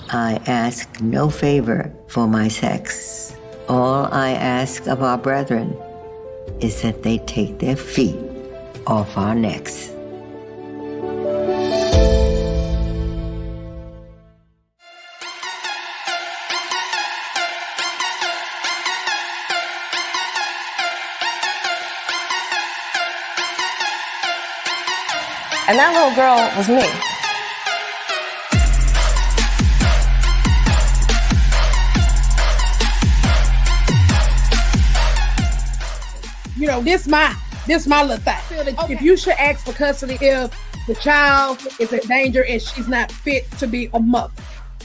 I ask no favor for my sex. All I ask of our brethren is that they take their feet off our necks. And that little girl was me. You know, this my little thing. Okay. If you should ask for custody if the child is in danger and she's not fit to be a mother,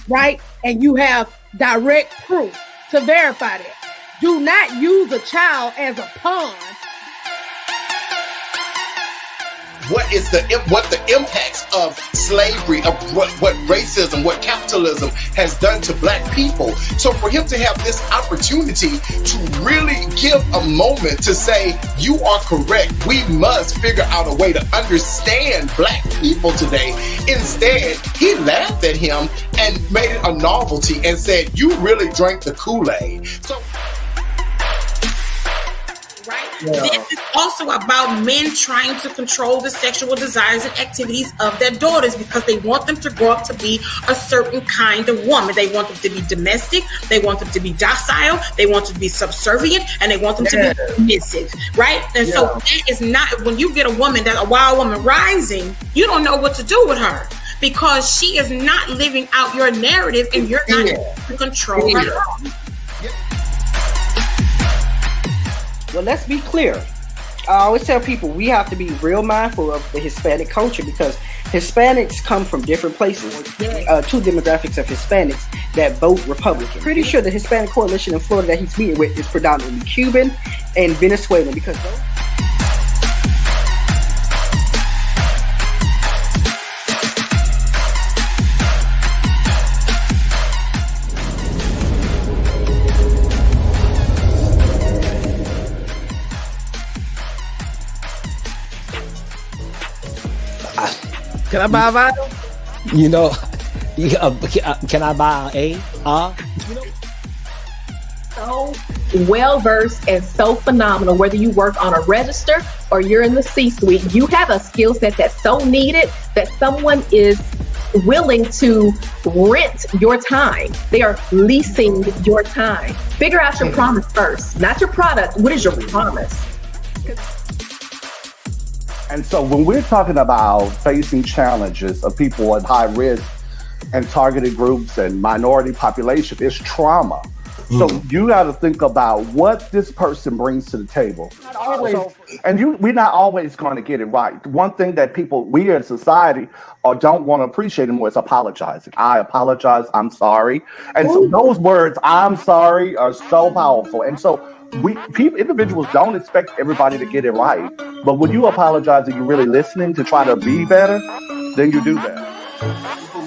right? And you have direct proof to verify that. Do not use a child as a pawn. What the impacts of slavery, of what racism, what capitalism has done to black people. So for him to have this opportunity to really give a moment to say, you are correct, we must figure out a way to understand black people today. Instead, he laughed at him and made it a novelty and said, you really drank the Kool-Aid. So Yeah. This is also about men trying to control the sexual desires and activities of their daughters because they want them to grow up to be a certain kind of woman. They want them to be domestic, they want them to be docile, they want them to be subservient, and they want them to be submissive, right? And so that is not, when you get a woman, that's a wild woman rising, you don't know what to do with her because she is not living out your narrative and you're not able to control her. Well, let's be clear. I always tell people we have to be real mindful of the Hispanic culture because Hispanics come from different places. Two demographics of Hispanics that vote Republican. Pretty sure the Hispanic coalition in Florida that he's meeting with is predominantly Cuban and Venezuelan because those. Can I buy a vinyl? You know, can I buy a So well versed and so phenomenal. Whether you work on a register or you're in the C-suite, you have a skill set that's so needed that someone is willing to rent your time. They are leasing your time. Figure out your promise first, not your product. What is your promise? And so when we're talking about facing challenges of people at high risk and targeted groups and minority population, it's trauma. So you got to think about what this person brings to the table. We're not always going to get it right. One thing that we as society don't want to appreciate anymore is apologizing. I apologize. I'm sorry. And so those words, I'm sorry, are so powerful. And so individuals don't expect everybody to get it right. But when you apologize and you're really listening to try to be better, then you do better.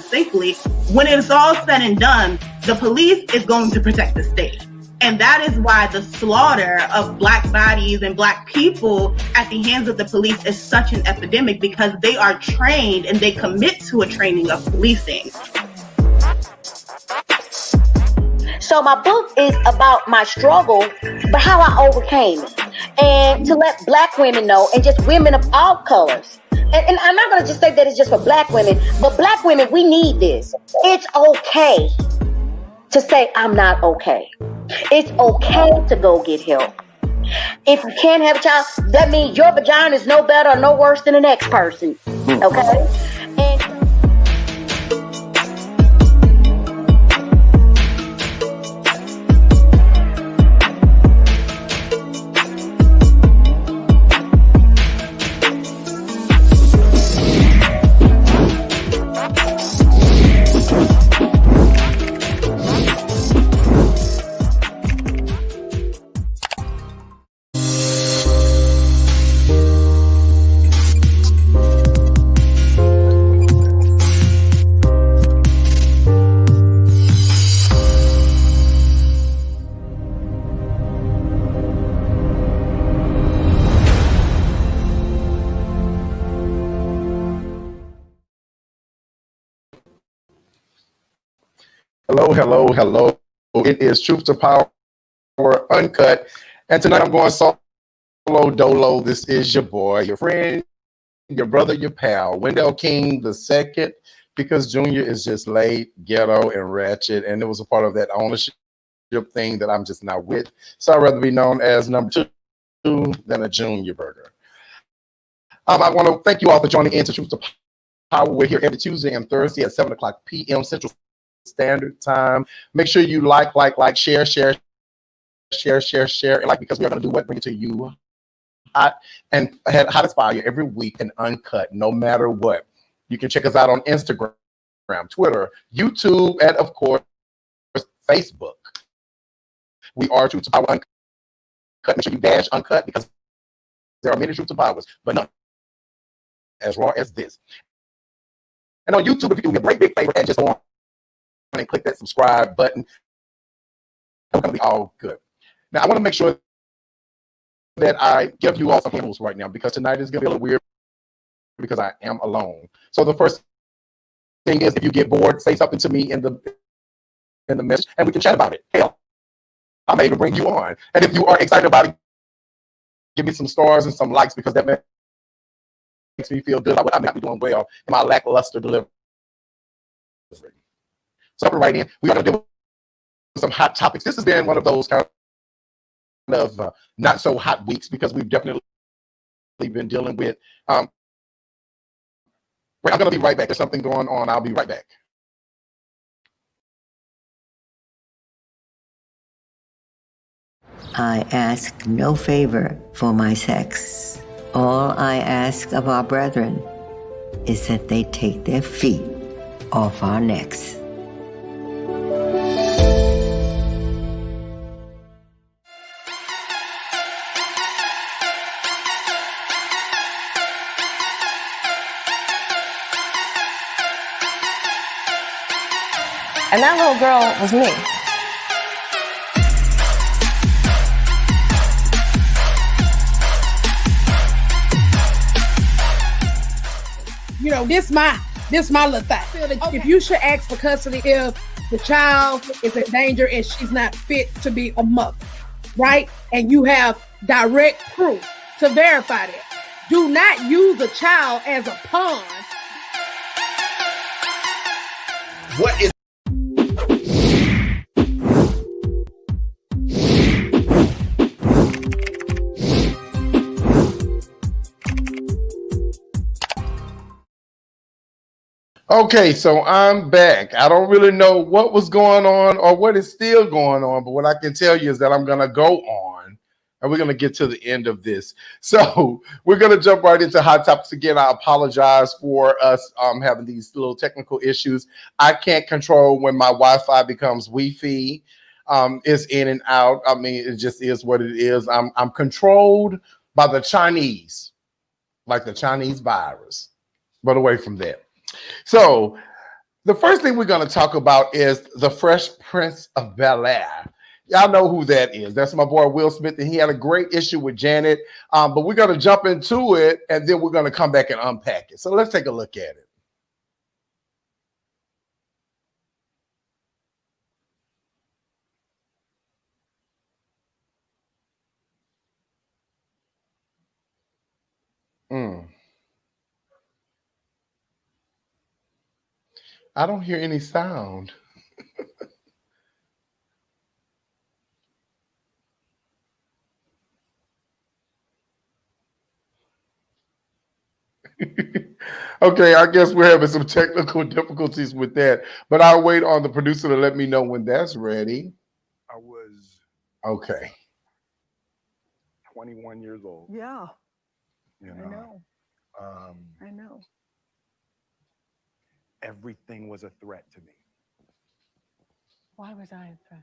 Safely, when it's all said and done, the police is going to protect the state. And that is why the slaughter of Black bodies and Black people at the hands of the police is such an epidemic because they are trained and they commit to a training of policing. So my book is about my struggle, but how I overcame it. And to let Black women know, and just women of all colors. And I'm not going to just say that it's just for Black women, but Black women, we need this. It's okay to say, I'm not okay. It's okay to go get help. If you can't have a child, that means your vagina is no better or no worse than the next person. Okay? And Hello, hello, hello. It is Truth to Power Uncut. And tonight I'm going solo dolo. This is your boy, your friend, your brother, your pal, Wendell King the second, because Junior is just late, ghetto, and ratchet. And it was a part of that ownership thing that I'm just not with. So I'd rather be known as number two than a Junior burger. I want to thank you all for joining in to Truth to Power. We're here every Tuesday and Thursday at 7 o'clock p.m. Central Standard Time. Make sure you like, share, and like, because we're going to do what? Bring it to you hot and hot as fire every week and uncut, no matter what. You can check us out on Instagram, Twitter, YouTube, and of course, Facebook. We are Truth to Power Uncut. Make sure you dash uncut, because there are many Truth to Powers, but none as raw as this. And on YouTube, if you do me a great big favor and just go on and click that subscribe button, we're going to be all good. Now, I want to make sure that I give you all some handles right now, because tonight is going to be a little weird because I am alone. So the first thing is, if you get bored, say something to me in the message, and we can chat about it. Hell, I may even bring you on. And if you are excited about it, give me some stars and some likes, because that makes me feel good. I may not be doing well in my lackluster delivery. So right in, we are going to do some hot topics. This has been one of those kind of not so hot weeks, because we've definitely been dealing with. I'm going to be right back. There's something going on. I'll be right back. I ask no favor for my sex. All I ask of our brethren is that they take their feet off our necks. And that little girl was me. You know, this my little thing. Okay. If you should ask for custody if the child is in danger and she's not fit to be a mother, right? And you have direct proof to verify that. Do not use a child as a pawn. What is Okay, so I'm back. I don't really know what was going on or what is still going on, but what I can tell you is that I'm going to go on and we're going to get to the end of this. So we're going to jump right into hot topics again. I apologize for us having these little technical issues. I can't control when my Wi-Fi becomes Wi-Fi. It's in and out. I mean, it just is what it is. I'm controlled by the Chinese, like the Chinese virus, but away from that. So the first thing we're going to talk about is the Fresh Prince of Bel-Air. Y'all know who that is. That's my boy Will Smith, and he had a great issue with Janet. But we're going to jump into it, and then we're going to come back and unpack it. So let's take a look at it. I don't hear any sound. Okay, I guess we're having some technical difficulties with that, but I'll wait on the producer to let me know when that's ready. I was okay. 21 years old. Yeah. You I know. I know. Everything was a threat to me. Why was I a threat?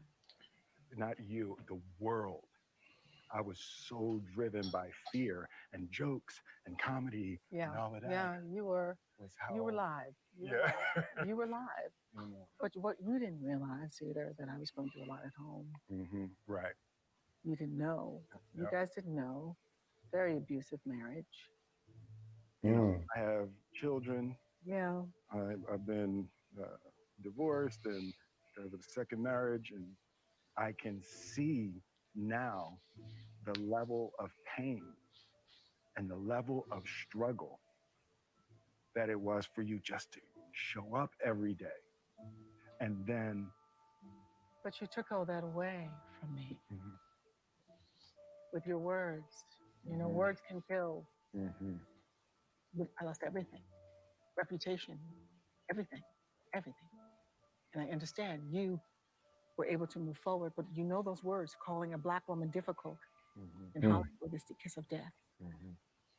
Not you, the world. I was so driven by fear and jokes and comedy and all of that. Yeah, you were live. You were live. But what you didn't realize either, that I was going through a lot at home. Mm-hmm. Right. You didn't know. You guys didn't know. Very abusive marriage. I have children. Yeah. I've been divorced and with a second marriage, and I can see now the level of pain and the level of struggle that it was for you just to show up every day. And then. But you took all that away from me with your words. You know, words can kill. I lost everything, reputation, everything. And I understand you were able to move forward, but you know those words, calling a Black woman difficult in Hollywood is the kiss of death.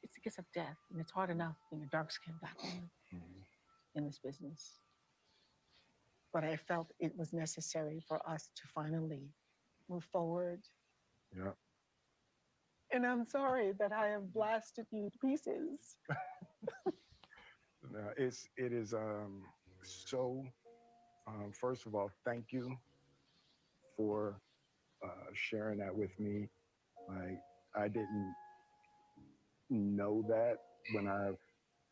It's the kiss of death, and it's hard enough being a dark-skinned Black woman in this business. But I felt it was necessary for us to finally move forward. Yeah. And I'm sorry that I have blasted you to pieces. No, it is so. First of all, thank you for sharing that with me. Like, I didn't know that when I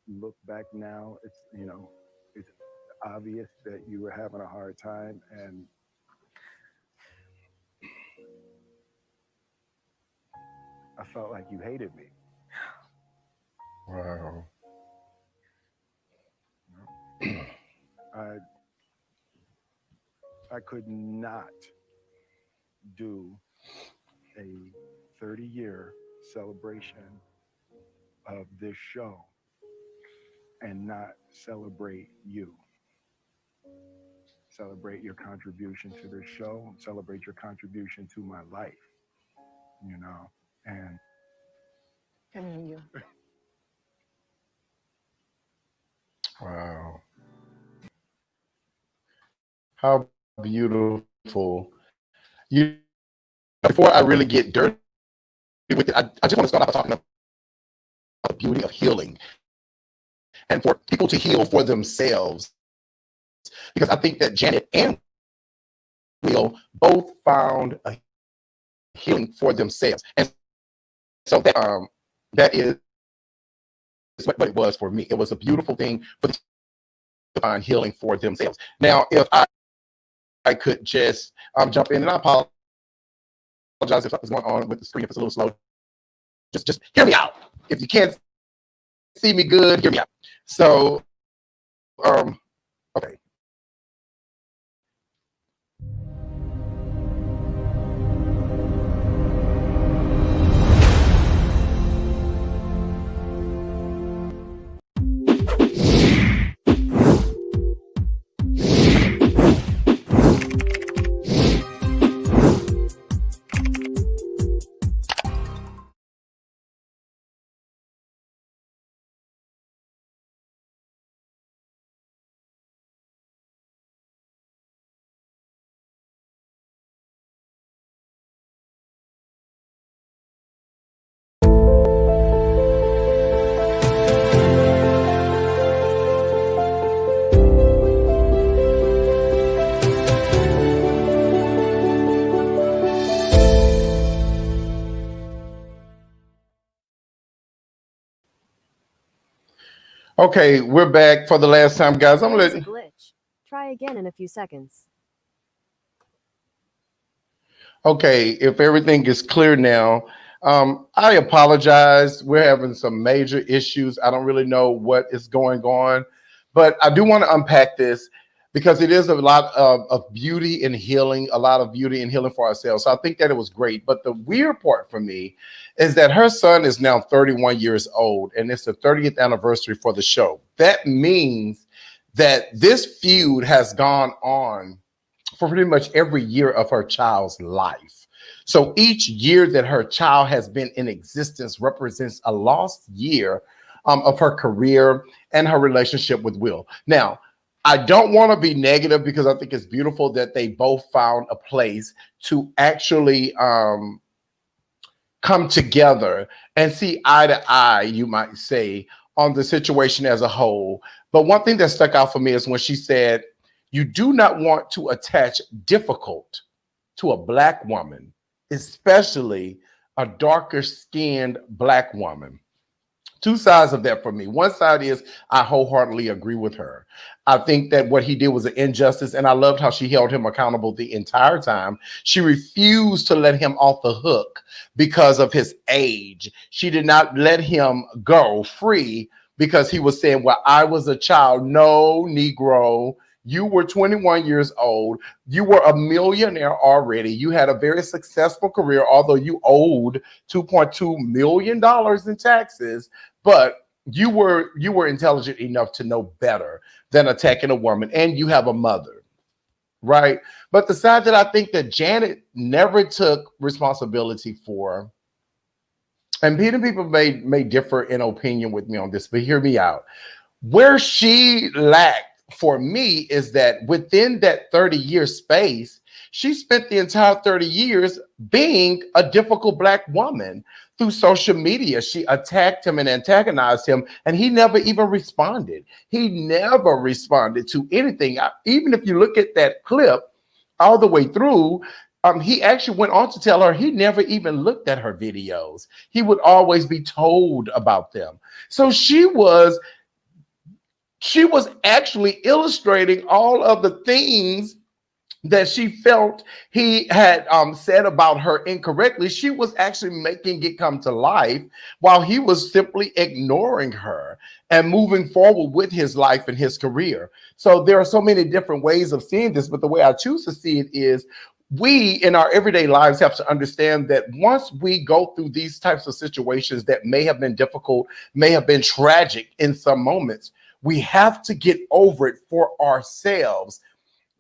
look back now. It's, you know, it's obvious that you were having a hard time, and I felt like you hated me. Wow. I could not do a 30-year celebration of this show and not celebrate you. Celebrate your contribution to this show, celebrate your contribution to my life, you know, and Can hear you. Wow. How beautiful. You, before I really get dirty with it, I just want to start off talking about the beauty of healing and for people to heal for themselves. Because I think that Janet and Will both found a healing for themselves. And so that is what it was for me. It was a beautiful thing for them to find healing for themselves. Now, if I could just jump in, and I apologize if something's going on with the screen, if it's a little slow. Just hear me out. If you can't see me good, hear me out. So, okay. Okay, we're back for the last time, guys. I'm There's gonna a glitch. Try again in a few seconds. Okay, if everything is clear now, I apologize. We're having some major issues. I don't really know what is going on, but I do want to unpack this because it is a lot of beauty and healing, a lot of beauty and healing for ourselves. So I think that it was great. But the weird part for me is that her son is now 31 years old, and it's the 30th anniversary for the show. That means that this feud has gone on for pretty much every year of her child's life. So each year that her child has been in existence represents a lost year of her career and her relationship with Will. Now, I don't want to be negative because I think it's beautiful that they both found a place to actually come together and see eye to eye, you might say, on the situation as a whole. But one thing that stuck out for me is when she said, "You do not want to attach difficult to a Black woman, especially a darker skinned Black woman." Two sides of that for me. One side is I wholeheartedly agree with her. I think that what he did was an injustice, and I loved how she held him accountable the entire time. She refused to let him off the hook because of his age. She did not let him go free because he was saying, well, I was a child. No, Negro. You were 21 years old. You were a millionaire already. You had a very successful career, although you owed $2.2 million in taxes. But you were intelligent enough to know better than attacking a woman, and you have a mother, right? But the side that I think that Janet never took responsibility for, and people may differ in opinion with me on this, but hear me out. Where she lacked for me is that within that 30-year space, she spent the entire 30 years being a difficult Black woman through social media. She attacked him and antagonized him, and he never even responded. He never responded to anything. Even if you look at that clip all the way through, he actually went on to tell her he never even looked at her videos. He would always be told about them. So she was actually illustrating all of the things that she felt he had said about her incorrectly. She was actually making it come to life while he was simply ignoring her and moving forward with his life and his career. So there are so many different ways of seeing this, but the way I choose to see it is we in our everyday lives have to understand that once we go through these types of situations that may have been difficult, may have been tragic in some moments, we have to get over it for ourselves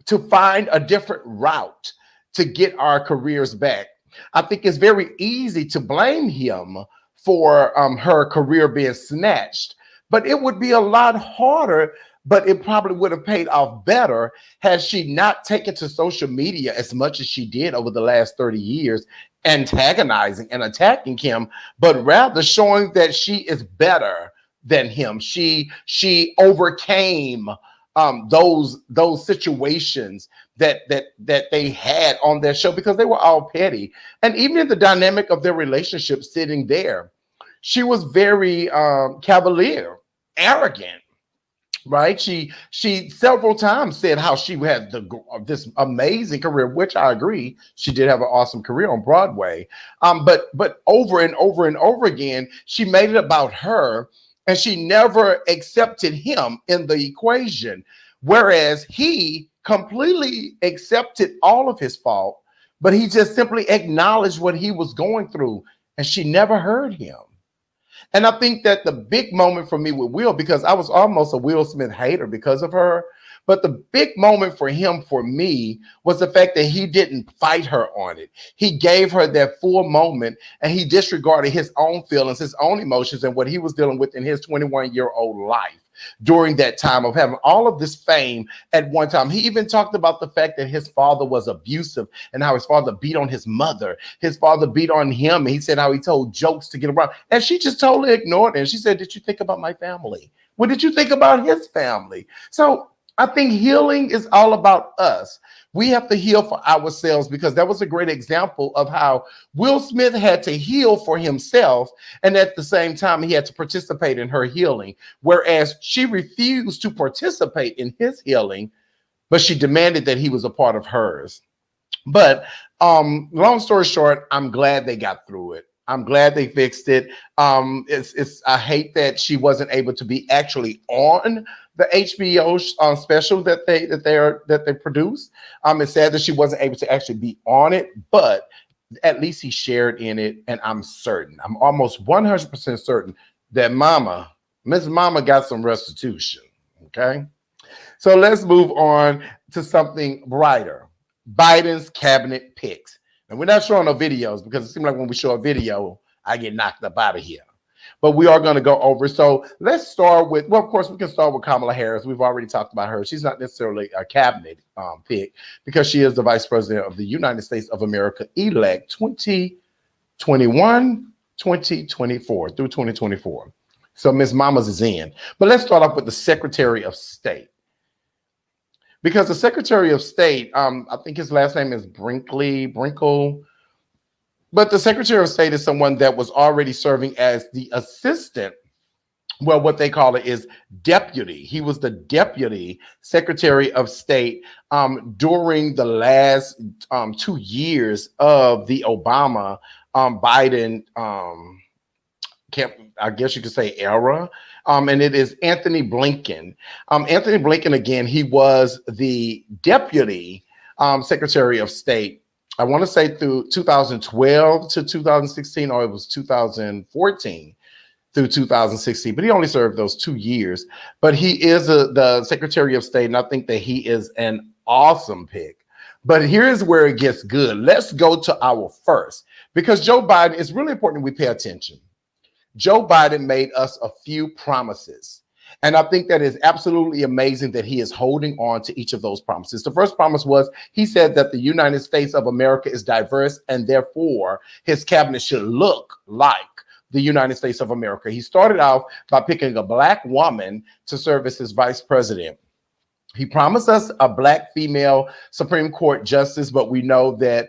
to find a different route to get our careers back. I think it's very easy to blame him for her career being snatched, but it would be a lot harder, but it probably would have paid off better had she not taken to social media as much as she did over the last 30 years, antagonizing and attacking him, but rather showing that she is better than him. She overcame those situations that they had on their show because they were all petty. And even in the dynamic of their relationship sitting there, she was very cavalier, arrogant, right? She several times said how she had this amazing career, which I agree. She did have an awesome career on Broadway. But over and over and over again, she made it about her, and she never accepted him in the equation, whereas he completely accepted all of his fault, but he just simply acknowledged what he was going through, and she never heard him. And I think that the big moment for me with Will, because I was almost a Will Smith hater because of her, but the big moment for him, for me, was the fact that he didn't fight her on it. He gave her that full moment, and he disregarded his own feelings, his own emotions, and what he was dealing with in his 21-year-old life during that time of having all of this fame at one time. He even talked about the fact that his father was abusive and how his father beat on his mother. His father beat on him, and he said how he told jokes to get around. And she just totally ignored it. And she said, did you think about my family? What did you think about his family? So I think healing is all about us. We have to heal for ourselves, because that was a great example of how Will Smith had to heal for himself, and at the same time, he had to participate in her healing, whereas she refused to participate in his healing, but she demanded that he was a part of hers. But long story short, I'm glad they got through it. I'm glad they fixed it. I hate that she wasn't able to be actually on the HBO special that they produced. It's sad that she wasn't able to actually be on it, but at least he shared in it, and I'm almost 100% certain that Miss Mama got some restitution. Okay, so let's move on to something brighter. Biden's cabinet picks. And we're not showing no videos because it seems like when we show a video, I get knocked up out of here. But we are going to go over. So let's start with, well, of course, we can start with Kamala Harris. We've already talked about her. She's not necessarily a cabinet pick because she is the vice president of the United States of America elect 2021, 2024 through 2024. So Ms. Mamas is in. But let's start off with the Secretary of State. Because the Secretary of State, I think his last name is Brinkle. But the Secretary of State is someone that was already serving as the assistant well, what they call it is deputy. He was the deputy secretary of state during the last 2 years of the Obama Biden I guess you could say era. And it is Anthony Blinken. Anthony Blinken, again, he was the deputy secretary of state, I want to say through 2012 to 2016, or it was 2014 through 2016, but he only served those 2 years. But he is the Secretary of State, and I think that he is an awesome pick. But here's where it gets good. Let's go to our first, because Joe Biden, it's really important we pay attention. Joe Biden made us a few promises, and I think that is absolutely amazing that he is holding on to each of those promises. The first promise was he said that the United States of America is diverse, and therefore his cabinet should look like the United States of America. He started off by picking a Black woman to serve as his vice president. He promised us a Black female Supreme Court justice, but we know that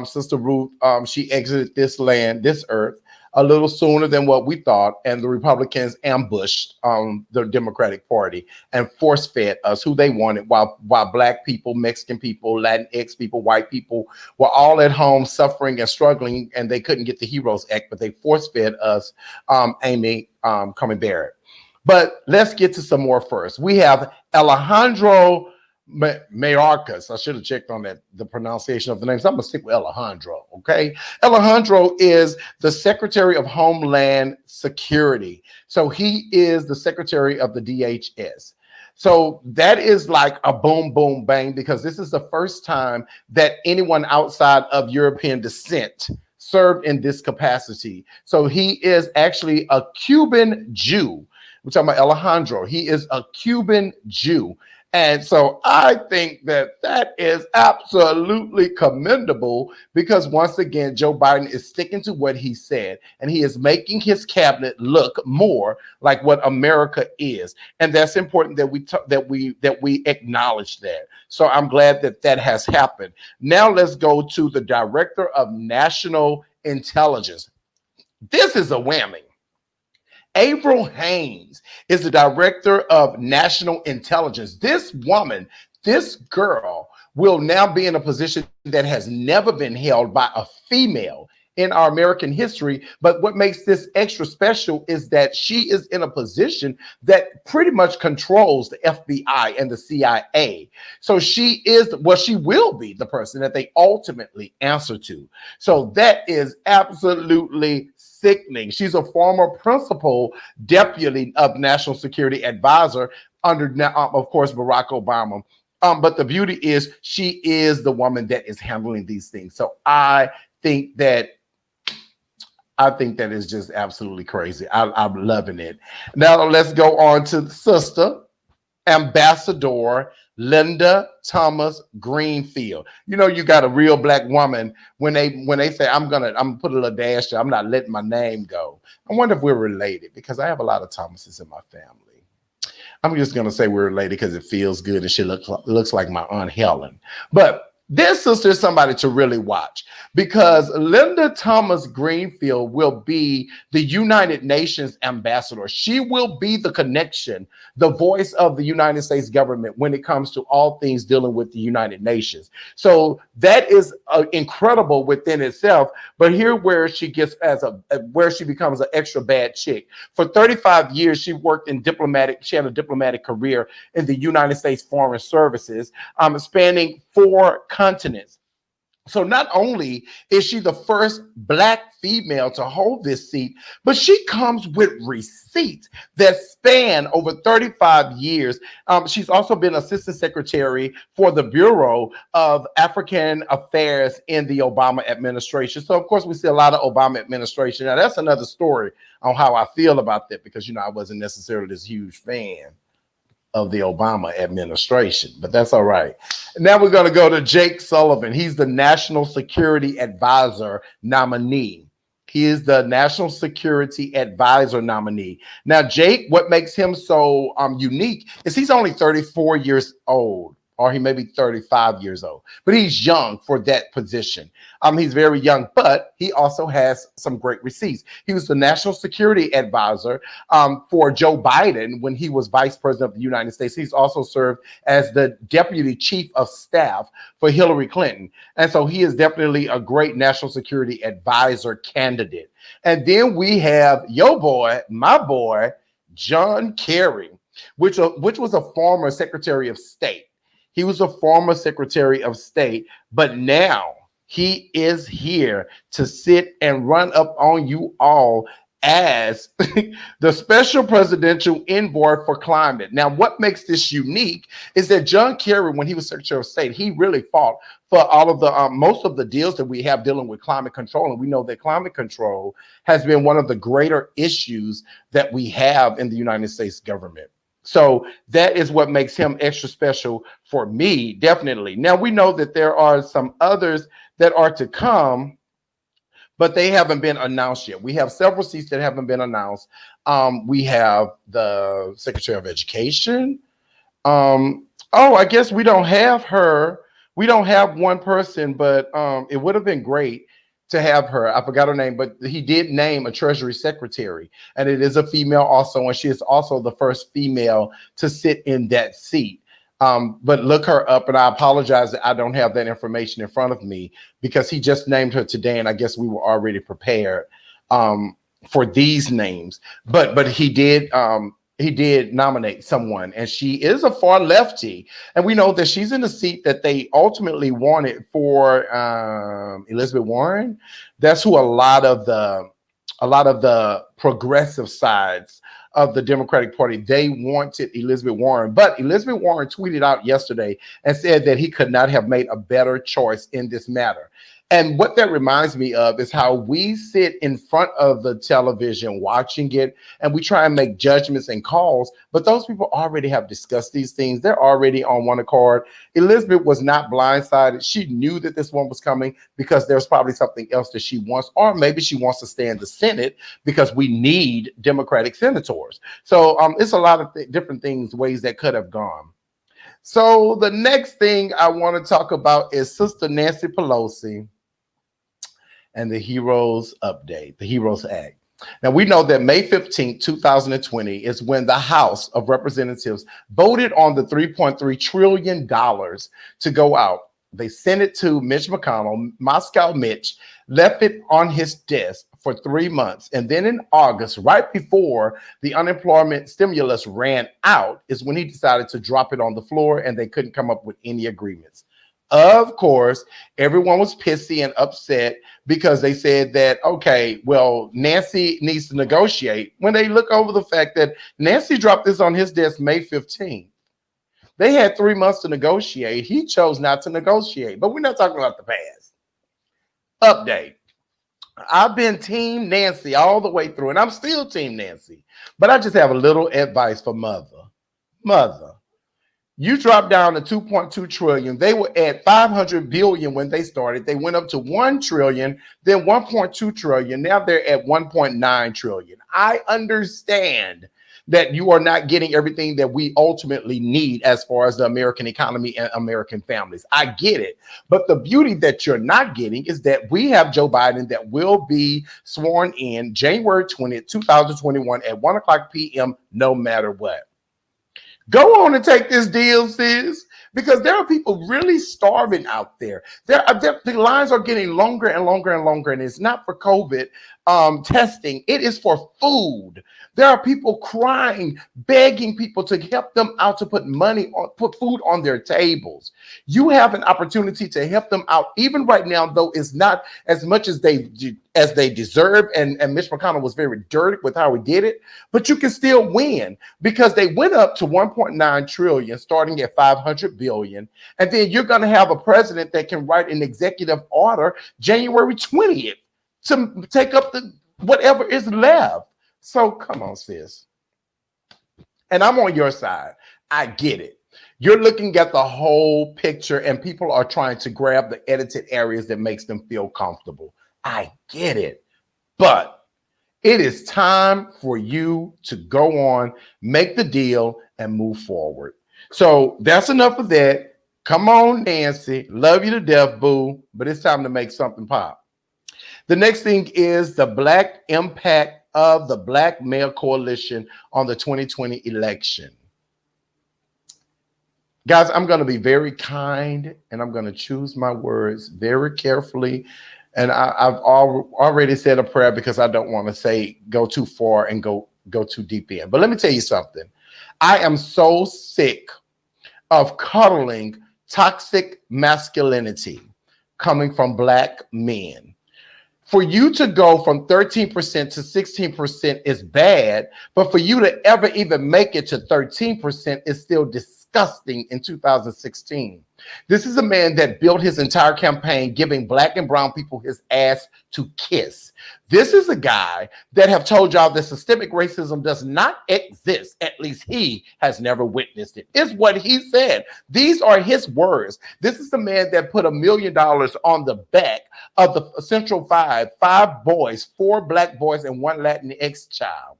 Sister Ruth, she exited this land, this earth, a little sooner than what we thought, and the Republicans ambushed the Democratic Party and force-fed us who they wanted, while Black people, Mexican people, Latinx people, white people were all at home suffering and struggling, and they couldn't get the HEROES Act, but they force-fed us Amy Coney Barrett. But let's get to some more first. We have Alejandro Mayorkas. I should have checked on the pronunciation of the name. So I'm gonna stick with Alejandro, okay? Alejandro is the Secretary of Homeland Security. So he is the Secretary of the DHS. So that is like a boom, boom, bang, because this is the first time that anyone outside of European descent served in this capacity. So he is actually a Cuban Jew. We're talking about Alejandro. He is a Cuban Jew. And so I think that that is absolutely commendable, because once again, Joe Biden is sticking to what he said, and he is making his cabinet look more like what America is. And that's important that we acknowledge that. So I'm glad that that has happened. Now let's go to the Director of National Intelligence. This is a whammy. Avril Haines is the Director of National Intelligence. This woman, this girl, will now be in a position that has never been held by a female in our American history. But what makes this extra special is that she is in a position that pretty much controls the FBI and the CIA. So she will be the person that they ultimately answer to. So that is absolutely sickening. She's a former principal deputy of National Security Advisor under, of course, Barack Obama. But the beauty is she is the woman that is handling these things. So I think that is just absolutely crazy. I'm loving it. Now let's go on to Sister Ambassador Linda Thomas Greenfield. You know, you got a real Black woman when they say I'm gonna put a little dash there, I'm not letting my name go. I wonder if we're related, because I have a lot of Thomases in my family. I'm just gonna say we're related because it feels good and she looks like my Aunt Helen. But this sister is somebody to really watch, because Linda Thomas Greenfield will be the United Nations ambassador. She will be the connection, the voice of the United States government when it comes to all things dealing with the United Nations. So that is incredible within itself. But here where she gets where she becomes an extra bad chick. For 35 years, she worked in she had a diplomatic career in the United States Foreign Services, spanning 4 continents. So not only is she the first Black female to hold this seat, but she comes with receipts that span over 35 years. She's also been Assistant Secretary for the Bureau of African Affairs in the Obama administration. So of course we see a lot of Obama administration. Now that's another story on how I feel about that, because I wasn't necessarily this huge fan of the Obama administration, but that's all right. Now we're going to go to Jake Sullivan. He's the National Security Advisor nominee. He is the National Security Advisor nominee. Now, Jake, what makes him so unique is he's only 34 years old. or he may be 35 years old, but he's young for that position. He's very young, but he also has some great receipts. He was the national security advisor for Joe Biden when he was vice president of the United States. He's also served as the deputy chief of staff for Hillary Clinton. And so he is definitely a great national security advisor candidate. And then we have your boy, my boy, John Kerry, which was a former Secretary of State. He was a former Secretary of State, but now he is here to sit and run up on you all as the special presidential envoy for climate. Now, what makes this unique is that John Kerry, when he was Secretary of State, he really fought for all of the most of the deals that we have dealing with climate control. And we know that climate control has been one of the greater issues that we have in the United States government. So that is what makes him extra special for me, definitely. Now, we know that there are some others that are to come, but they haven't been announced yet. We have several seats that haven't been announced. We have the Secretary of Education. I guess we don't have her. We don't have one person, but it would have been great to have her. I forgot her name, but he did name a Treasury Secretary, and it is a female also, and she is also the first female to sit in that seat. But look her up, and I apologize that I don't have that information in front of me because he just named her today, and I guess we were already prepared for these names. But he did nominate someone, and she is a far lefty, and we know that she's in the seat that they ultimately wanted for Elizabeth Warren. That's who a lot of the progressive sides of the Democratic Party, they wanted Elizabeth Warren. But Elizabeth Warren tweeted out yesterday and said that he could not have made a better choice in this matter. And what that reminds me of is how we sit in front of the television watching it, and we try and make judgments and calls, but those people already have discussed these things. They're already on one accord. Elizabeth was not blindsided. She knew that this one was coming because there's probably something else that she wants, or maybe she wants to stay in the Senate because we need Democratic senators. So it's a lot of different things, ways that could have gone. So the next thing I want to talk about is Sister Nancy Pelosi and the Heroes Update, the Heroes Act. Now, we know that May 15, 2020 is when the House of Representatives voted on the $3.3 trillion to go out. They sent it to Mitch McConnell. Moscow Mitch left it on his desk for 3 months. And then in August, right before the unemployment stimulus ran out, is when he decided to drop it on the floor, and they couldn't come up with any agreements. Of course, everyone was pissy and upset because they said that, okay, well, Nancy needs to negotiate, when they look over the fact that Nancy dropped this on his desk May 15th. They had 3 months to negotiate. He chose not to negotiate, but we're not talking about the past. Update. I've been Team Nancy all the way through, and I'm still Team Nancy, but I just have a little advice for Mother. You dropped down to 2.2 trillion. They were at 500 billion when they started. They went up to 1 trillion, then 1.2 trillion. Now they're at 1.9 trillion. I understand that you are not getting everything that we ultimately need as far as the American economy and American families. I get it. But the beauty that you're not getting is that we have Joe Biden that will be sworn in January 20th, 2021 at 1 o'clock p.m. no matter what. Go on and take this deal, sis, because there are people really starving out there. The lines are getting longer and longer and longer, and it's not for COVID testing. It is for food. There are people crying, begging people to help them out to put food on their tables. You have an opportunity to help them out, even right now, though it's not as much as they deserve. And Mitch McConnell was very dirty with how he did it, but you can still win because they went up to 1.9 trillion, starting at 500 billion. And then you're going to have a president that can write an executive order January 20th to take up whatever is left. So come on, sis. And I'm on your side. I get it. You're looking at the whole picture, and people are trying to grab the edited areas that makes them feel comfortable. I get it. But it is time for you to go on, make the deal, and move forward. So that's enough of that. Come on, Nancy. Love you to death, boo. But it's time to make something pop. The next thing is the black impact of the Black Male Coalition on the 2020 election. Guys, I'm going to be very kind and I'm going to choose my words very carefully. And I've already said a prayer because I don't want to go too far and go too deep in. But let me tell you something. I am so sick of cuddling toxic masculinity coming from Black men. For you to go from 13% to 16% is bad, but for you to ever even make it to 13% is still disgusting in 2016. This is a man that built his entire campaign giving Black and brown people his ass to kiss. This is a guy that have told y'all that systemic racism does not exist. At least he has never witnessed it. It's what he said. These are his words. This is the man that put $1 million on the back of the Central Five boys, 4 Black boys and 1 Latinx child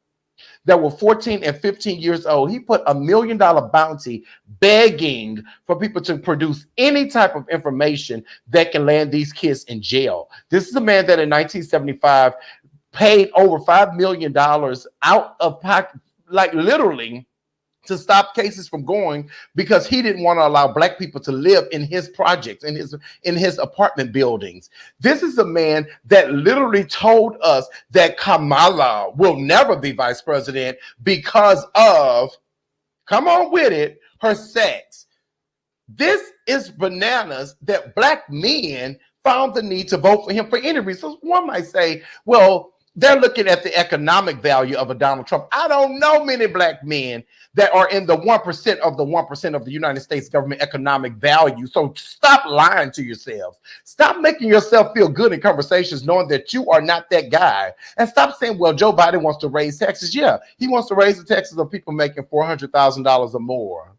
that were 14 and 15 years old. He put $1 million bounty begging for people to produce any type of information that can land these kids in jail. This is a man that in 1975 paid over $5 million out of pocket, like literally, to stop cases from going because he didn't want to allow Black people to live in his projects, in his apartment buildings. This is a man that literally told us that Kamala will never be vice president because of, come on with it, her sex. This is bananas that Black men found the need to vote for him for any reason. So one might say, well, they're looking at the economic value of a Donald Trump. I don't know many Black men that are in the 1% of the 1% of the United States government economic value. So stop lying to yourselves. Stop making yourself feel good in conversations knowing that you are not that guy. And stop saying, well, Joe Biden wants to raise taxes. Yeah, he wants to raise the taxes of people making $400,000 or more.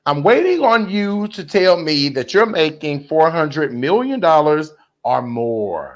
I'm waiting on you to tell me that you're making $400 million or more.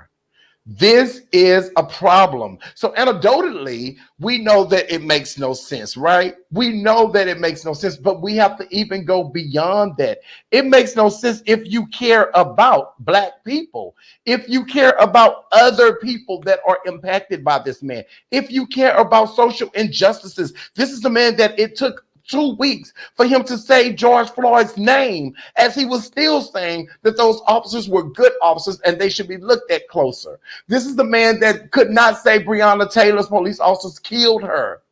This is a problem. So anecdotally, we know that it makes no sense, right? We know that it makes no sense, but we have to even go beyond that. It makes no sense if you care about Black people, if you care about other people that are impacted by this man, if you care about social injustices. This is the man that it took 2 weeks for him to say George Floyd's name as he was still saying that those officers were good officers and they should be looked at closer. This is the man that could not say Breonna Taylor's police officers killed her.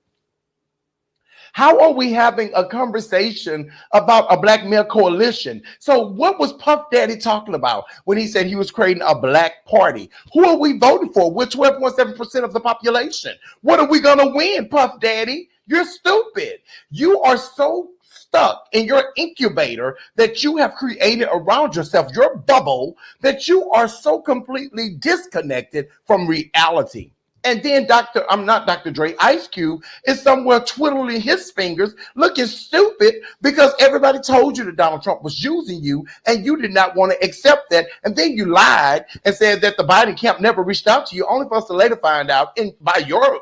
How are we having a conversation about a Black male coalition? So what was Puff Daddy talking about when he said he was creating a Black party? Who are we voting for? We're 12.7% of the population. What are we going to win, Puff Daddy? You're stupid. You are so stuck in your incubator that you have created around yourself, your bubble, that you are so completely disconnected from reality. And then Dr. Dre, Ice Cube is somewhere twiddling his fingers, looking stupid because everybody told you that Donald Trump was using you and you did not want to accept that. And then you lied and said that the Biden camp never reached out to you, only for us to later find out by your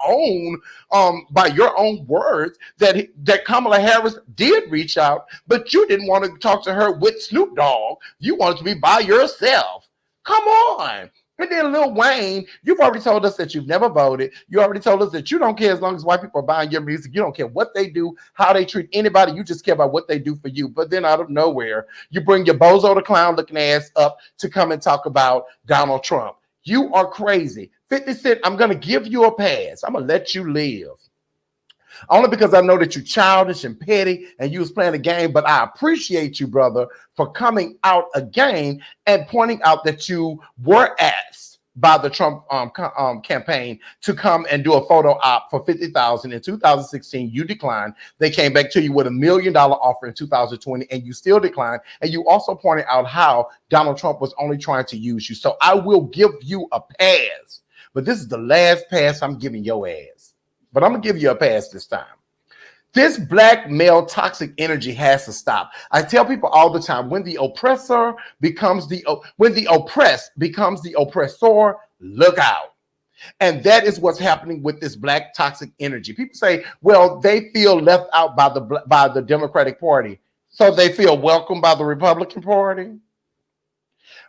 own words that Kamala Harris did reach out, but you didn't want to talk to her with Snoop Dogg. You wanted to be by yourself. Come on. And then Lil Wayne, you've already told us that you've never voted. You already told us that you don't care as long as white people are buying your music. You don't care what they do, how they treat anybody. You just care about what they do for you. But then out of nowhere, you bring your Bozo the Clown looking ass up to come and talk about Donald Trump. You are crazy. 50 Cent, I'm going to give you a pass. I'm going to let you live. Only because I know that you're childish and petty and you was playing a game, but I appreciate you, brother, for coming out again and pointing out that you were asked by the Trump campaign to come and do a photo op for $50,000 in 2016. You declined. They came back to you with $1 million offer in 2020 and you still declined. And you also pointed out how Donald Trump was only trying to use you. So I will give you a pass, but this is the last pass I'm giving your ass. But I'm going to give you a pass this time. This Black male toxic energy has to stop. I tell people all the time, when the oppressor becomes when the oppressed becomes the oppressor, look out. And that is what's happening with this black toxic energy. People say, well, they feel left out by the Democratic Party. So they feel welcomed by the Republican Party.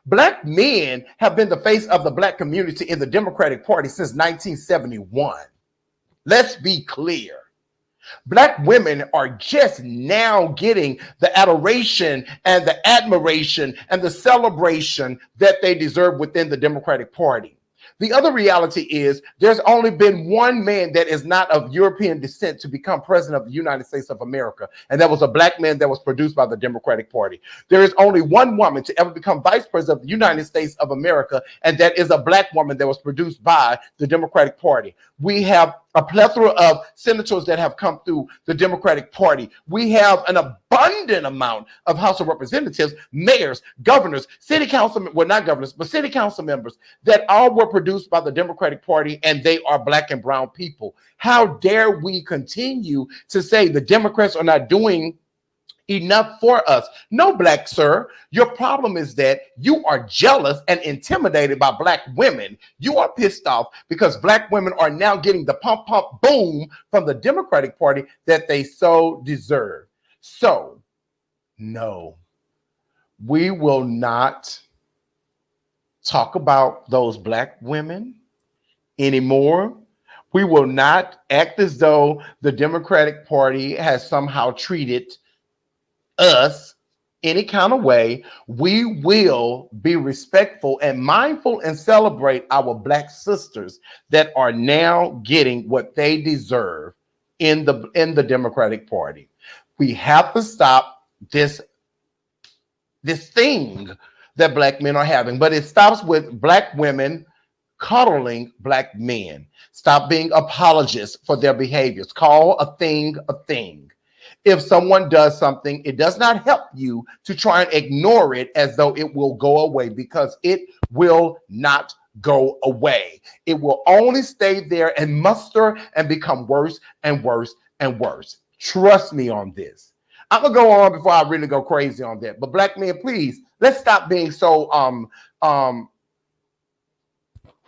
Black men have been the face of the black community in the Democratic Party since 1971. Let's be clear. Black women are just now getting the adoration and the admiration and the celebration that they deserve within the Democratic Party. The other reality is there's only been one man that is not of European descent to become president of the United States of America, and that was a black man that was produced by the Democratic Party. There is only one woman to ever become vice president of the United States of America, and that is a black woman that was produced by the Democratic Party. We have a plethora of senators that have come through the Democratic Party. We have an abundant amount of House of Representatives, mayors, governors, city council, well, not governors, but city council members that all were produced by the Democratic Party, and they are black and brown people. How dare we continue to say the Democrats are not doing enough for us? No, black sir, your problem is that you are jealous and intimidated by black women. You are pissed off because black women are now getting the pump, pump, boom from the Democratic Party that they so deserve. So, no, we will not talk about those black women anymore. We will not act as though the Democratic Party has somehow treated us any kind of way. We will be respectful and mindful and celebrate our black sisters that are now getting what they deserve in the Democratic Party. We have to stop this thing that black men are having, but it stops with black women coddling black men. Stop being apologists for their behaviors. Call a thing a thing. If someone does something, it does not help you to try and ignore it as though it will go away, because it will not go away. It will only stay there and muster and become worse and worse and worse. Trust me on this. I'm gonna go on before I really go crazy on that. But black men, please, let's stop being so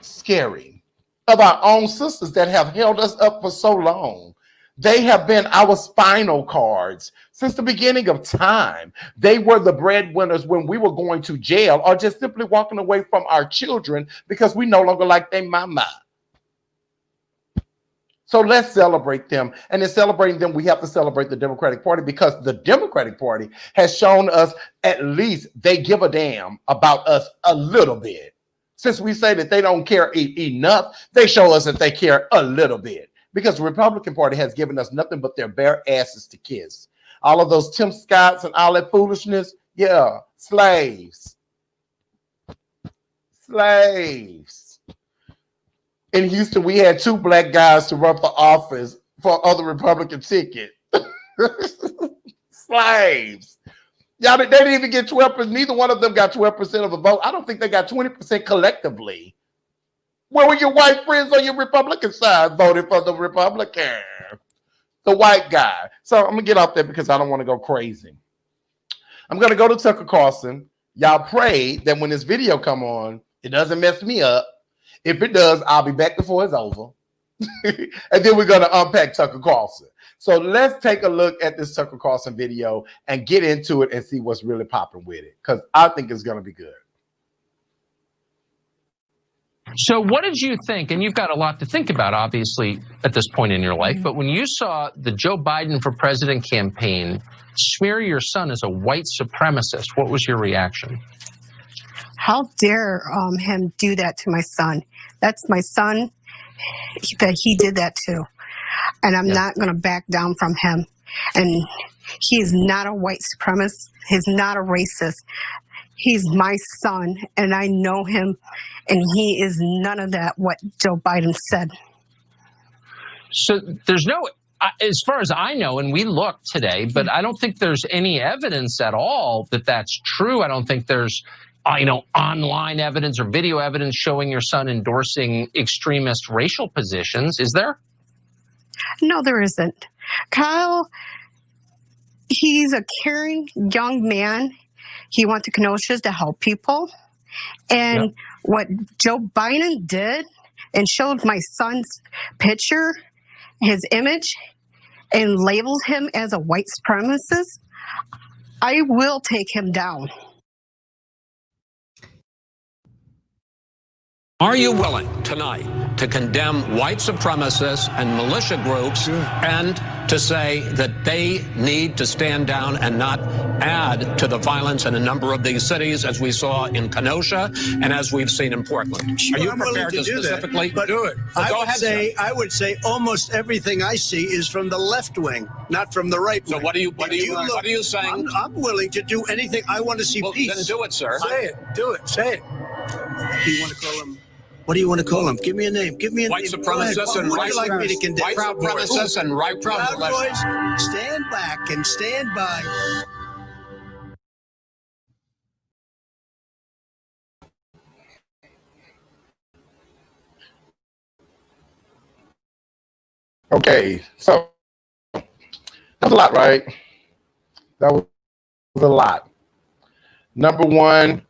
scary of our own sisters that have held us up for so long. They have been our spinal cords since the beginning of time. They were the breadwinners when we were going to jail or just simply walking away from our children because we no longer like their mama. So let's celebrate them. And in celebrating them, we have to celebrate the Democratic Party, because the Democratic Party has shown us at least they give a damn about us a little bit. Since we say that they don't care enough, they show us that they care a little bit. Because the Republican Party has given us nothing but their bare asses to kiss. All of those Tim Scotts and all that foolishness, yeah, slaves. Slaves. In Houston, we had 2 black guys to run for office for other Republican ticket. Slaves. Y'all, they didn't even get 12%. Neither one of them got 12% of the vote. I don't think they got 20% collectively. Where were your white friends on your Republican side voting for the Republican? The white guy. So I'm going to get off there because I don't want to go crazy. I'm going to go to Tucker Carlson. Y'all pray that when this video come on, it doesn't mess me up. If it does, I'll be back before it's over. And then we're going to unpack Tucker Carlson. So let's take a look at this Tucker Carlson video and get into it and see what's really popping with it, because I think it's going to be good. So what did you think? And you've got a lot to think about, obviously, at this point in your life. But when you saw the Joe Biden for president campaign smear your son as a white supremacist, what was your reaction? How dare him do that to my son? That's my son that he did that to. And I'm not going to back down from him. And he is not a white supremacist. He's not a racist. He's my son, and I know him, and he is none of that, what Joe Biden said. So there's no, as far as I know, and we looked today, but I don't think there's any evidence at all that that's true. I don't think there's, online evidence or video evidence showing your son endorsing extremist racial positions. Is there? No, there isn't. Kyle, he's a caring young man. He went to Kenosha to help people. And what Joe Biden did, and showed my son's picture, his image, and labeled him as a white supremacist, I will take him down. Are you willing tonight to condemn white supremacists and militia groups and to say that they need to stand down and not add to the violence in a number of these cities, as we saw in Kenosha and as we've seen in Portland? Sure, Are you I'm willing prepared to do specifically that, but do it? Well, I go would ahead, say sir. I would say almost everything I see is from the left wing, not from the right wing. So what are you saying? I'm willing to do anything. I want to see peace. Then do it, sir. Say it. Do it. Say it. Do you want to call him? What do you want to call him? Give me a name. Give me a White name. Go ahead. supremacists Who and would right you like me to condemn? white supremacists and right Proud Boys. Boys, stand back and stand by. Okay, so that was a lot, right? That was a lot. Number one,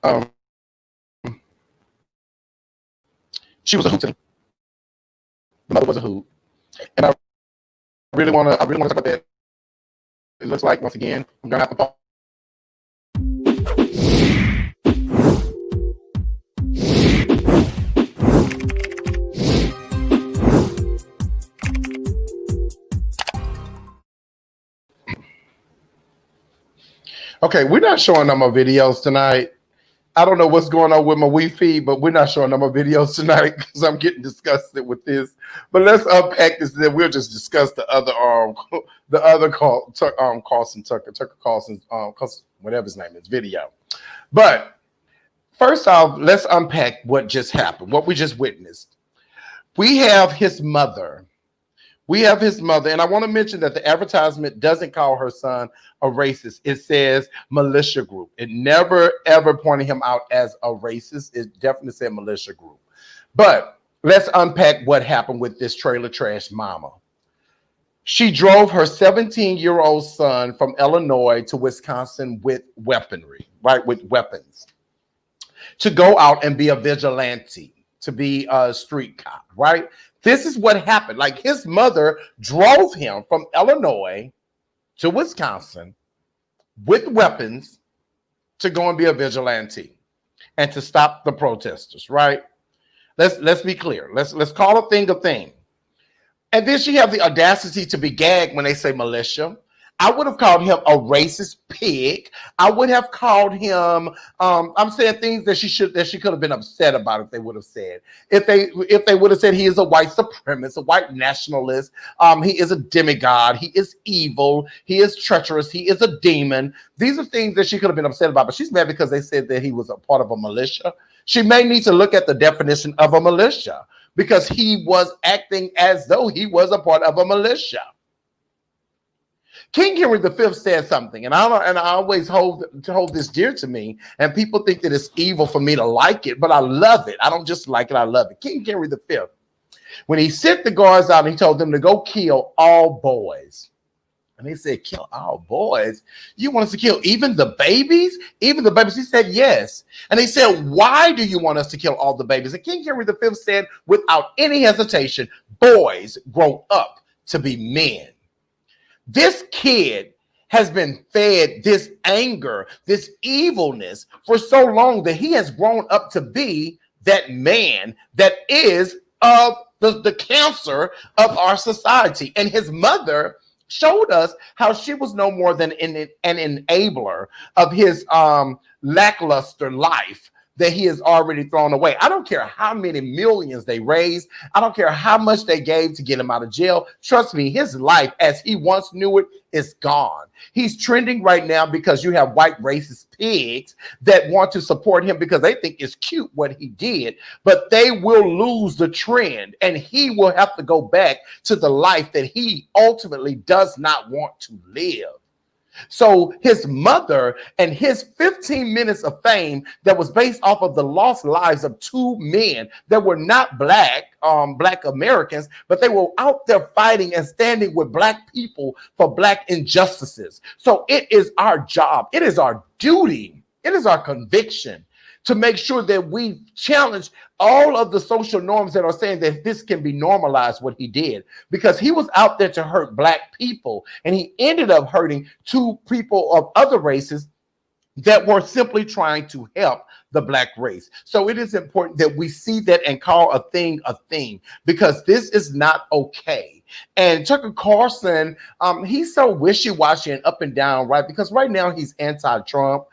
she was a hoot. The mother was a hoot, and I really want to talk about that. It looks like once again I'm gonna have to. Okay, we're not showing no more videos tonight. I don't know what's going on with my Wi-Fi, but we're not showing no more videos tonight because I'm getting disgusted with this. But let's unpack this. Then we'll just discuss the other Carlson Tucker Carlson's whatever his name is video. But first off, let's unpack what just happened, what we just witnessed. We have his mother. And I want to mention that the advertisement doesn't call her son a racist. It says militia group. It never, ever pointed him out as a racist. It definitely said militia group. But let's unpack what happened with this trailer trash mama. She drove her 17-year-old son from Illinois to Wisconsin with weaponry, right, with weapons, to go out and be a vigilante, to be a street cop, right? This is what happened. Like, his mother drove him from Illinois to Wisconsin with weapons to go and be a vigilante and to stop the protesters, right? Let's be clear. Let's call a thing a thing. And then she have the audacity to be gagged when they say militia. I would have called him a racist pig. I would have called him. I'm saying things that she could have been upset about if they would have said. If they would have said he is a white supremacist, a white nationalist. He is a demigod. He is evil. He is treacherous. He is a demon. These are things that she could have been upset about. But she's mad because they said that he was a part of a militia. She may need to look at the definition of a militia because he was acting as though he was a part of a militia. King Henry V said something, and I always hold this dear to me, and people think that it's evil for me to like it, but I love it. I don't just like it, I love it. King Henry V, when he sent the guards out, and he told them to go kill all boys. And they said, kill all boys? You want us to kill even the babies? Even the babies? He said, yes. And they said, why do you want us to kill all the babies? And King Henry V said, without any hesitation, boys grow up to be men. This kid has been fed this anger, this evilness for so long that he has grown up to be that man that is of the cancer of our society. And his mother showed us how she was no more than an enabler of his lackluster life that he has already thrown away. I don't care how many millions they raised. I don't care how much they gave to get him out of jail. Trust me, his life as he once knew it is gone. He's trending right now because you have white racist pigs that want to support him because they think it's cute what he did, but they will lose the trend and he will have to go back to the life that he ultimately does not want to live. So his mother and his 15 minutes of fame that was based off of the lost lives of two men that were not black Americans, but they were out there fighting and standing with black people for black injustices. So it is our job. It is our duty. It is our conviction to make sure that we challenge all of the social norms that are saying that this can be normalized, what he did, because he was out there to hurt Black people, and he ended up hurting two people of other races that were simply trying to help the Black race. So it is important that we see that and call a thing, because this is not okay. And Tucker Carlson, he's so wishy-washy and up and down, right? Because right now he's anti-Trump.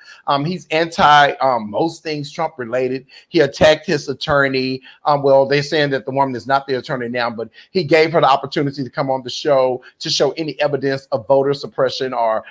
He's anti most things Trump related. He attacked his attorney. Well, they're saying that the woman is not the attorney now, but he gave her the opportunity to come on the show to show any evidence of voter suppression or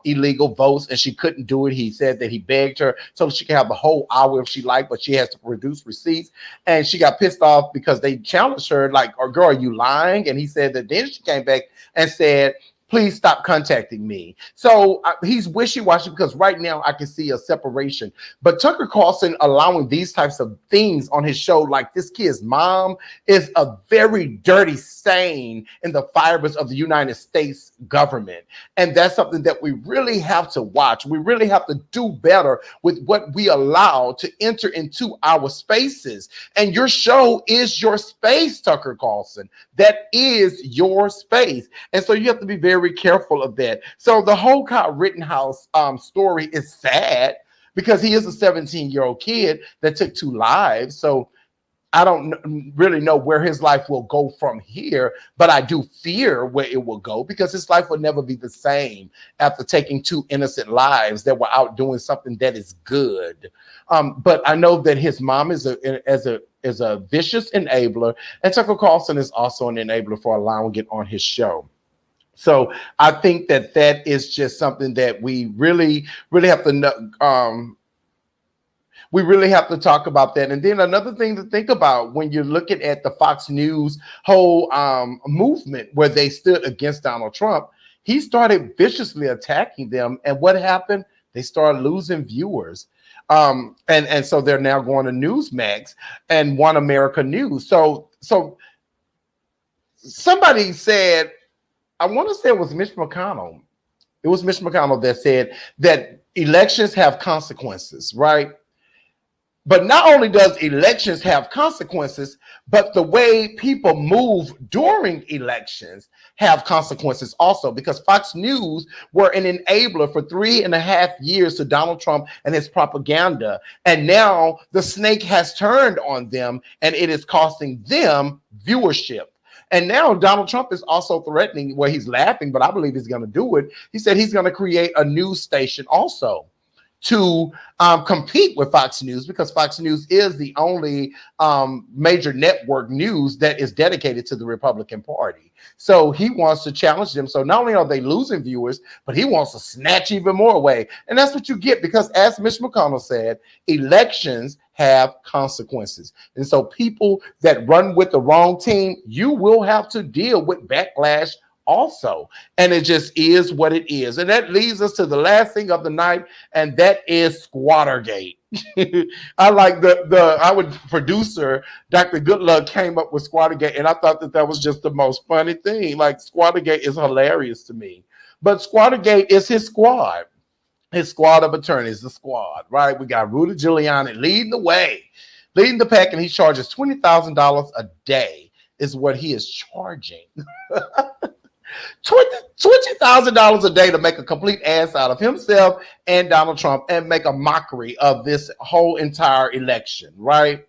illegal votes, and she couldn't do it. He said that he begged her so she could have the whole hour if she liked, but she has to produce receipts. And she got pissed off because they challenged her, like, "Oh, girl, are you lying?" And he said that then she came back and said, "Please stop contacting me." So he's wishy-washy because right now I can see a separation. But Tucker Carlson allowing these types of things on his show, like this kid's mom, is a very dirty stain in the fibers of the United States government. And that's something that we really have to watch. We really have to do better with what we allow to enter into our spaces. And your show is your space, Tucker Carlson. That is your space. And so you have to be very careful of that. So the whole Kyle Rittenhouse story is sad because he is a 17-year-old kid that took 2 lives. So I don't really know where his life will go from here, but I do fear where it will go because his life will never be the same after taking 2 innocent lives that were out doing something that is good. But I know that his mom is a vicious enabler, and Tucker Carlson is also an enabler for allowing it on his show. So I think that that is just something that we really have to know. We really have to talk about that. And then another thing to think about when you're looking at the Fox News whole movement where they stood against Donald Trump, he started viciously attacking them. And what happened? They started losing viewers. And so they're now going to Newsmax and One America News. So somebody said, I want to say it was Mitch McConnell. It was Mitch McConnell that said that elections have consequences, right? But not only does elections have consequences, but the way people move during elections have consequences also, because Fox News were an enabler for 3.5 years to Donald Trump and his propaganda. And now the snake has turned on them and it is costing them viewership. And now Donald Trump is also threatening, well, he's laughing, but I believe he's going to do it. He said he's going to create a news station also to compete with Fox News, because Fox News is the only major network news that is dedicated to the Republican Party. So he wants to challenge them. So not only are they losing viewers, but he wants to snatch even more away. And that's what you get, because as Mitch McConnell said, elections have consequences. And so people that run with the wrong team, you will have to deal with backlash also. And it just is what it is. And that leads us to the last thing of the night, and that is Squattergate. I like our producer, Dr. Goodluck, came up with Squattergate, and I thought that was just the most funny thing. Like, Squattergate is hilarious to me. But Squattergate is his squad of attorneys, the squad, right? We got Rudy Giuliani leading the way, leading the pack, and he charges $20,000 a day is what he is charging. $20,000 a day to make a complete ass out of himself and Donald Trump and make a mockery of this whole entire election, right?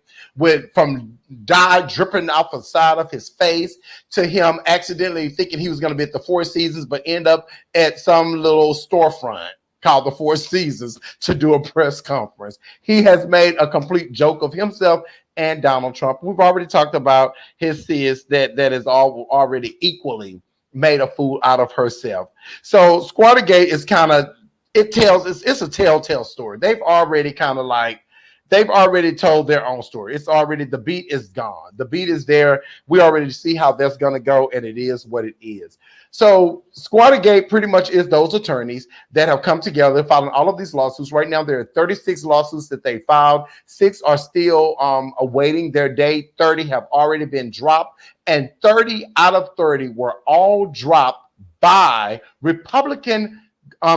From dye dripping off the side of his face to him accidentally thinking he was going to be at the Four Seasons, but end up at some little storefront called the Four Seasons to do a press conference. He has made a complete joke of himself and Donald Trump. We've already talked about his sis that is all already equally made a fool out of herself. So Squattergate is kind of, it's a telltale story. They've already told their own story. It's already, the beat is gone. The beat is there. We already see how that's going to go, and it is what it is. So Squattergate pretty much is those attorneys that have come together filing all of these lawsuits. Right now, there are 36 lawsuits that they filed. 6 are still awaiting their date. 30 have already been dropped, and 30 out of 30 were all dropped by Republican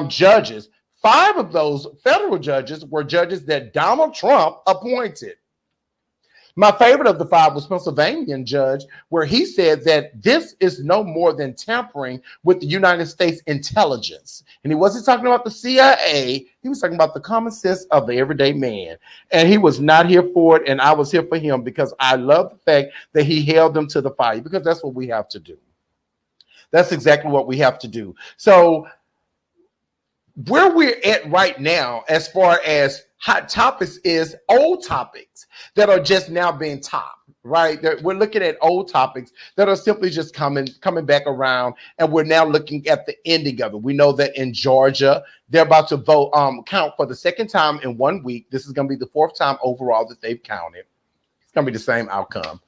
judges 5 of those federal judges were judges that Donald Trump appointed. My favorite of the 5 was Pennsylvania judge, where he said that this is no more than tampering with the United States intelligence. And he wasn't talking about the CIA. He was talking about the common sense of the everyday man. And he was not here for it. And I was here for him because I love the fact that he held them to the fire, because that's what we have to do. That's exactly what we have to do. So where we're at right now, as far as hot topics, is old topics that are just now being topped, right? We're looking at old topics that are simply just coming back around, and we're now looking at the ending of it. We know that in Georgia, they're about to vote, count for the second time in 1 week. This is going to be the 4th time overall that they've counted. It's going to be the same outcome.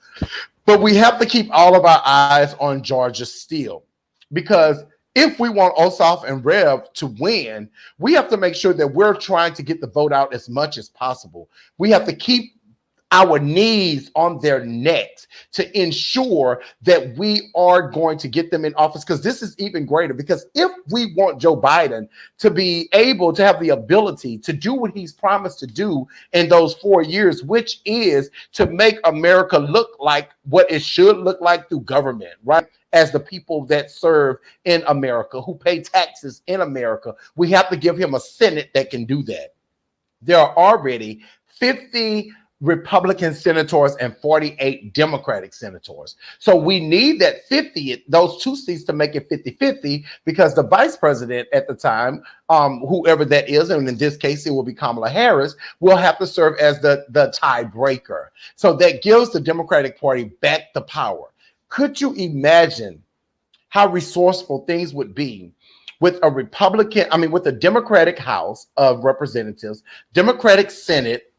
But we have to keep all of our eyes on Georgia still, because if we want Ossoff and Rev to win, we have to make sure that we're trying to get the vote out as much as possible. We have to keep our knees on their necks to ensure that we are going to get them in office, because this is even greater. Because if we want Joe Biden to be able to have the ability to do what he's promised to do in those 4 years, which is to make America look like what it should look like through government, right? As the people that serve in America, who pay taxes in America, we have to give him a Senate that can do that. There are already 50 Republican senators and 48 Democratic senators. So we need that 50, those 2 seats, to make it 50-50, because the vice president at the time, whoever that is, and in this case, it will be Kamala Harris, will have to serve as the tiebreaker. So that gives the Democratic Party back the power. Could you imagine how resourceful things would be with with a Democratic House of Representatives, Democratic Senate,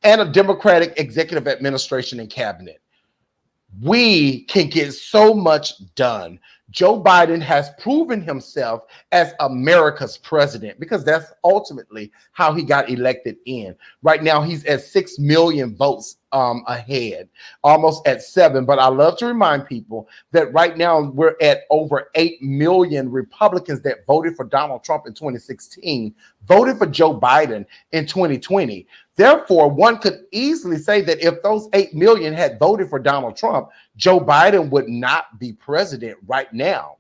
and a Democratic executive administration and cabinet? We can get so much done. Joe Biden has proven himself as America's president, because that's ultimately how he got elected in. Right now, he's at 6 million votes ahead, almost at 7. But I love to remind people that right now we're at over 8 million Republicans that voted for Donald Trump in 2016, voted for Joe Biden in 2020. Therefore, one could easily say that if those 8 million had voted for Donald Trump, Joe Biden would not be president right now.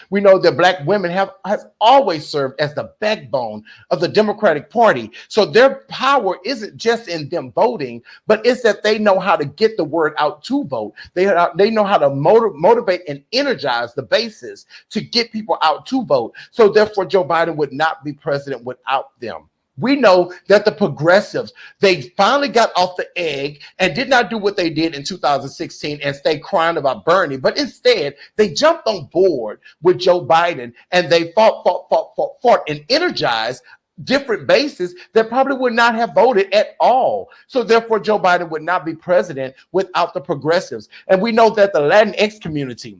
We know that Black women has always served as the backbone of the Democratic Party. So their power isn't just in them voting, but it's that they know how to get the word out to vote. They know how to motivate and energize the bases to get people out to vote. So therefore, Joe Biden would not be president without them. We know that the progressives, they finally got off the egg and did not do what they did in 2016 and stay crying about Bernie, but instead they jumped on board with Joe Biden, and they fought and energized different bases that probably would not have voted at all. So therefore, Joe Biden would not be president without the progressives. And we know that the Latinx community,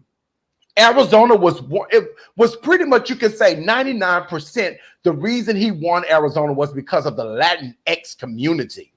Arizona was pretty much, you could say 99%. The reason he won Arizona was because of the Latinx community.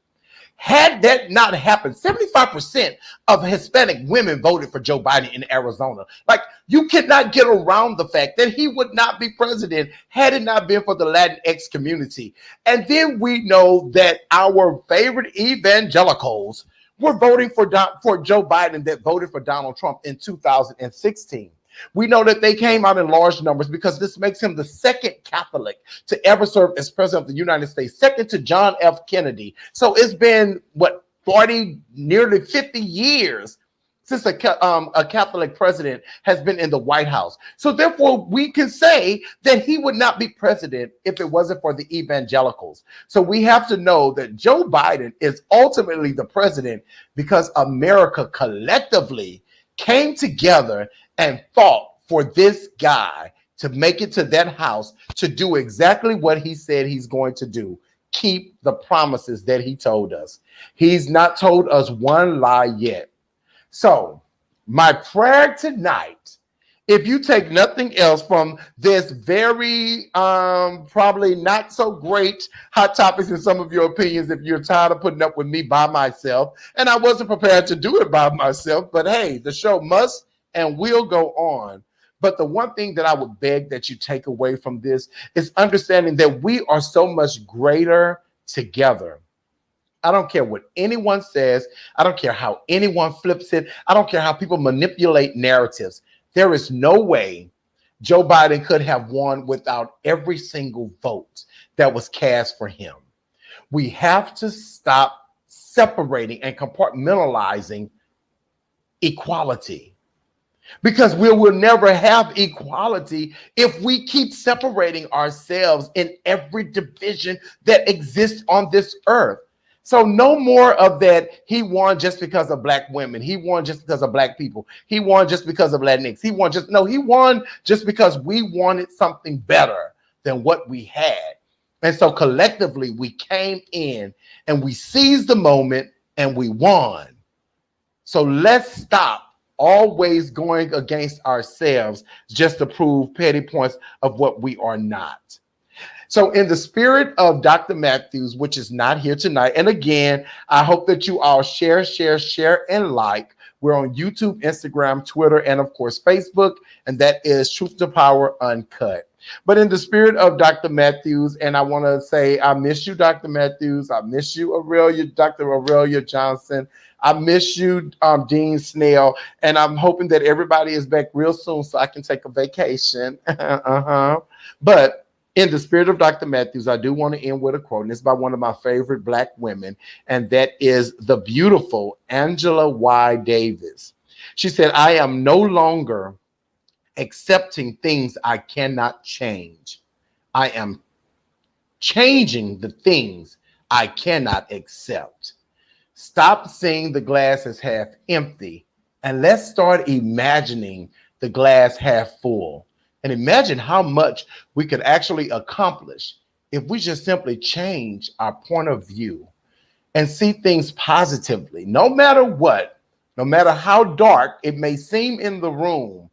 Had that not happened, 75% of Hispanic women voted for Joe Biden in Arizona. Like, you cannot get around the fact that he would not be president had it not been for the Latinx community. And then we know that our favorite evangelicals were voting for Joe Biden that voted for Donald Trump in 2016. We know that they came out in large numbers because this makes him the second Catholic to ever serve as president of the United States, second to John F. Kennedy. So it's been, nearly 50 years since a Catholic president has been in the White House. So therefore, we can say that he would not be president if it wasn't for the evangelicals. So we have to know that Joe Biden is ultimately the president because America collectively came together and fought for this guy to make it to that house to do exactly what he said he's going to do. Keep the promises that he told us. He's not told us one lie yet. So my prayer tonight, if you take nothing else from this very probably not so great hot topics in some of your opinions, if you're tired of putting up with me by myself, and I wasn't prepared to do it by myself, but hey, the show must and will go on. But the one thing that I would beg that you take away from this is understanding that we are so much greater together. I don't care what anyone says. I don't care how anyone flips it. I don't care how people manipulate narratives. There is no way Joe Biden could have won without every single vote that was cast for him. We have to stop separating and compartmentalizing equality, because we will never have equality if we keep separating ourselves in every division that exists on this earth. So no more of that. He won just because of black women. He won just because of black people. He won just because of Latinx. He won just because we wanted something better than what we had. And so collectively we came in and we seized the moment and we won. So let's stop always going against ourselves just to prove petty points of what we are not. So in the spirit of Dr. Matthews, which is not here tonight, and again, I hope that you all share, and like. We're on YouTube, Instagram, Twitter, and of course, Facebook, and that is Truth to Power Uncut. But in the spirit of Dr. Matthews, and I want to say, I miss you, Dr. Matthews. I miss you, Dr. Aurelia Johnson. I miss you, Dean Snell. And I'm hoping that everybody is back real soon so I can take a vacation. But in the spirit of Dr. Matthews, I do want to end with a quote, and it's by one of my favorite black women, and that is the beautiful Angela Y. Davis. She said, "I am no longer accepting things I cannot change. I am changing the things I cannot accept." Stop seeing the glass as half empty, and let's start imagining the glass half full. And imagine how much we could actually accomplish if we just simply change our point of view and see things positively. No matter what, no matter how dark it may seem in the room,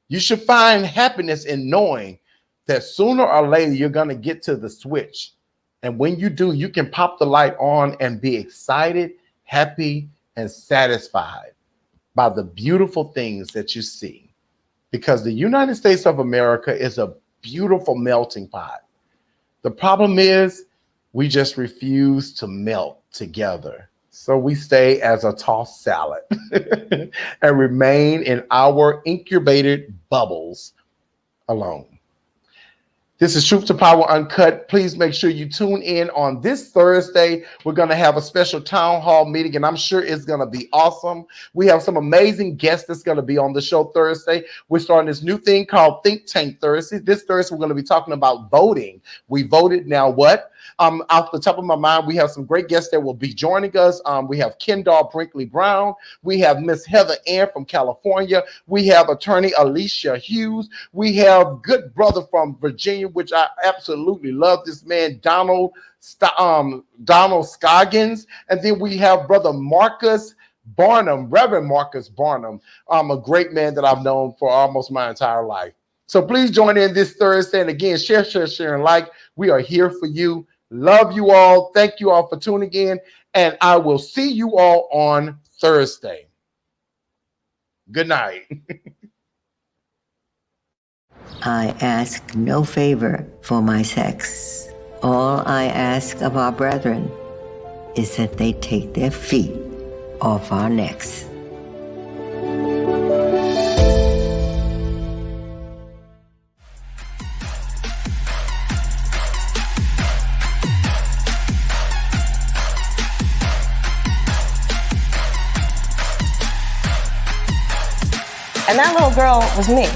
you should find happiness in knowing that sooner or later you're going to get to the switch. And when you do, you can pop the light on and be excited, happy, and satisfied by the beautiful things that you see. Because the United States of America is a beautiful melting pot. The problem is we just refuse to melt together. So we stay as a tossed salad and remain in our incubated bubbles alone. This is Truth to Power Uncut. Please make sure you tune in on this Thursday. We're going to have a special town hall meeting, and I'm sure it's going to be awesome. We have some amazing guests that's going to be on the show Thursday. We're starting this new thing called Think Tank Thursday. This Thursday, we're going to be talking about voting. We voted, now what? Off the top of my mind, we have some great guests that will be joining us. We have Kendall Brinkley Brown. We have Miss Heather Ann from California. We have attorney Alicia Hughes. We have good brother from Virginia, which I absolutely love, this man, Donald Scoggins. And then we have brother Marcus Barnum, Reverend Marcus Barnum, a great man that I've known for almost my entire life. So please join in this Thursday. And again, share, and like. We are here for you. Love you all. Thank you all for tuning in. And I will see you all on Thursday. Good night. I ask no favor for my sex. All I ask of our brethren is that they take their feet off our necks. And that little girl was me.